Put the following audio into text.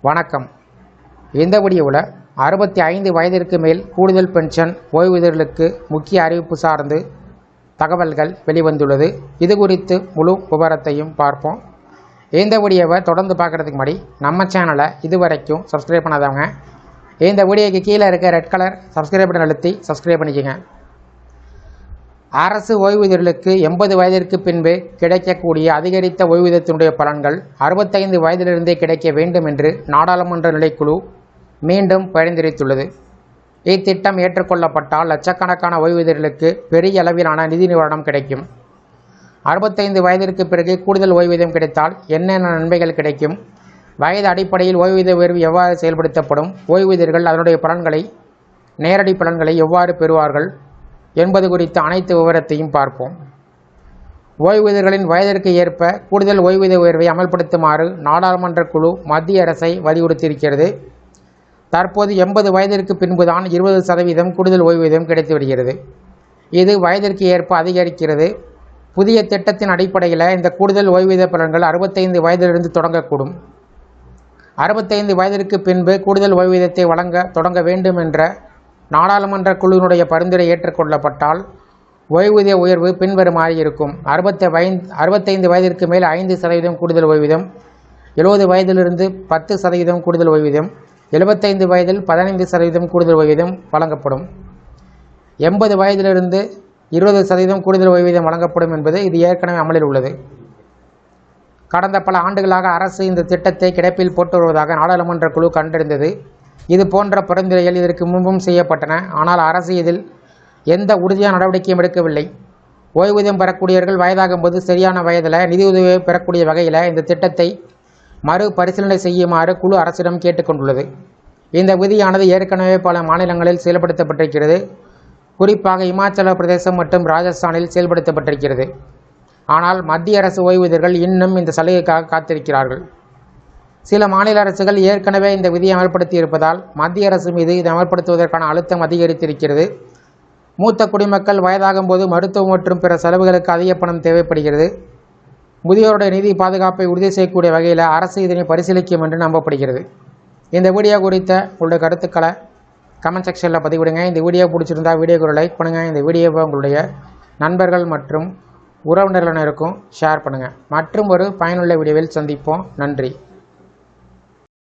வணக்கம். இந்த வீடியோவில் 65 வயதிற்கு மேல் கூடுதல் பென்ஷன் ஓய்வூதியர்களுக்கு முக்கிய அறிவிப்பு சார்ந்து தகவல்கள் வெளிவந்துள்ளது. இது குறித்து முழு விவரத்தையும் பார்ப்போம். இந்த வீடியோவை தொடர்ந்து பார்க்குறதுக்கு முன்னாடி நம்ம சேனலை இதுவரைக்கும் சப்ஸ்கிரைப் பண்ணாதவங்க இந்த வீடியோக்கு கீழே இருக்க ரெட் கலர் சப்ஸ்கிரைப் பட்டன் அழுத்தி சப்ஸ்கிரைப் பண்ணிக்கோங்க. அரசு ஓய்வூதியர்களுக்கு 80 வயதிற்கு பின்பு கிடைக்கக்கூடிய அதிகரித்த ஓய்வூதியத்தினுடைய பலன்கள் 65 வயதிலிருந்தே கிடைக்க வேண்டும் என்று நாடாளுமன்ற நிலைக்குழு மீண்டும் பரிந்துரைத்துள்ளது. இத்திட்டம் ஏற்றுக்கொள்ளப்பட்டால் லட்சக்கணக்கான ஓய்வூதியர்களுக்கு பெரிய அளவிலான நிதி நிவாரணம் கிடைக்கும். 65 வயதிற்கு பிறகு கூடுதல் ஓய்வூதியம் கிடைத்தால் என்னென்ன நன்மைகள் கிடைக்கும், வயது அடிப்படையில் ஓய்வூதிய உயர்வு எவ்வாறு செயல்படுத்தப்படும், ஓய்வூதியர்கள் அதனுடைய பலன்களை நேரடி பலன்களை எவ்வாறு பெறுவார்கள் என்பது குறித்த அனைத்து விவரத்தையும் பார்ப்போம். ஓய்வூதியர்களின் வயதிற்கு ஏற்ப கூடுதல் ஓய்வூதிய உயர்வை அமல்படுத்துமாறு நாடாளுமன்ற குழு மத்திய அரசை வலியுறுத்தியிருக்கிறது. தற்போது 80 வயதிற்கு பின்புதான் 20% கூடுதல் ஓய்வூதியம் கிடைத்து வருகிறது. இது வயதிற்கு ஏற்ப அதிகரிக்கிறது. புதிய திட்டத்தின் அடிப்படையில் இந்த கூடுதல் ஓய்வூதிய பலன்கள் 65 வயதிலிருந்து தொடங்கக்கூடும். 65 வயதிற்கு பின்பு கூடுதல் ஓய்வூதியத்தை வழங்க தொடங்க வேண்டும் என்ற நாடாளுமன்ற குழுவினுடைய பரிந்துரை ஏற்றுக்கொள்ளப்பட்டால் ஓய்வூதிய உயர்வு பின்வருமாறு இருக்கும். 65 வயதிற்கு மேல் 5% கூடுதல் ஓய்வூதியம், 70 வயதிலிருந்து 10% கூடுதல் ஓய்வூதியம், 75 வயதில் 15% கூடுதல் ஓய்வூதியம் வழங்கப்படும். 80 வயதிலிருந்து 20% கூடுதல் ஓய்வூதியம் வழங்கப்படும் என்பது இது ஏற்கனவே அமலில் உள்ளது. கடந்த பல ஆண்டுகளாக அரசு இந்த திட்டத்தை கிடப்பில் போட்டு வருவதாக நாடாளுமன்ற குழு கண்டறிந்தது. இது போன்ற பரிந்துரைகள் இதற்கு முன்பும் செய்யப்பட்டன. ஆனால் அரசு இதில் எந்த உறுதியான நடவடிக்கையும் எடுக்கவில்லை. ஓய்வூதியம் பெறக்கூடியவர்கள் வயதாகும் போது சரியான வயதில் நிதியுதவியை பெறக்கூடிய வகையில் இந்த திட்டத்தை மறு பரிசீலனை செய்யுமாறு குழு அரசிடம் கேட்டுக்கொண்டுள்ளது. இந்த விதியானது ஏற்கனவே பல மாநிலங்களில் செயல்படுத்தப்பட்டிருக்கிறது. குறிப்பாக இமாச்சல பிரதேசம் மற்றும் ராஜஸ்தானில் செயல்படுத்தப்பட்டிருக்கிறது. ஆனால் மத்திய அரசு ஓய்வூதியர்கள் இன்னும் இந்த சலுகைக்காக காத்திருக்கிறார்கள். சில மாநில அரசுகள் ஏற்கனவே இந்த விதியை அமல்படுத்தி இருப்பதால் மத்திய அரசு மீது இதை அமல்படுத்துவதற்கான அழுத்தம் அதிகரித்திருக்கிறது. மூத்த குடிமக்கள் வயதாகும் போது மருத்துவம் மற்றும் பிற செலவுகளுக்கு அதிக பணம் தேவைப்படுகிறது. முதியோருடைய நிதி பாதுகாப்பை உறுதி செய்யக்கூடிய வகையில் அரசு இதனை பரிசீலிக்கும் என்று நம்பப்படுகிறது. இந்த வீடியோ குறித்த உங்களுடைய கருத்துக்களை கமெண்ட் செக்ஷனில் பதிவிடுங்க. இந்த வீடியோ பிடிச்சிருந்தா வீடியோக்கு ஒரு லைக் பண்ணுங்கள். இந்த வீடியோவை உங்களுடைய நண்பர்கள் மற்றும் உறவினர்களுக்கும் ஷேர் பண்ணுங்கள். மற்றும் ஒரு பயனுள்ள வீடியோவில் சந்திப்போம். நன்றி.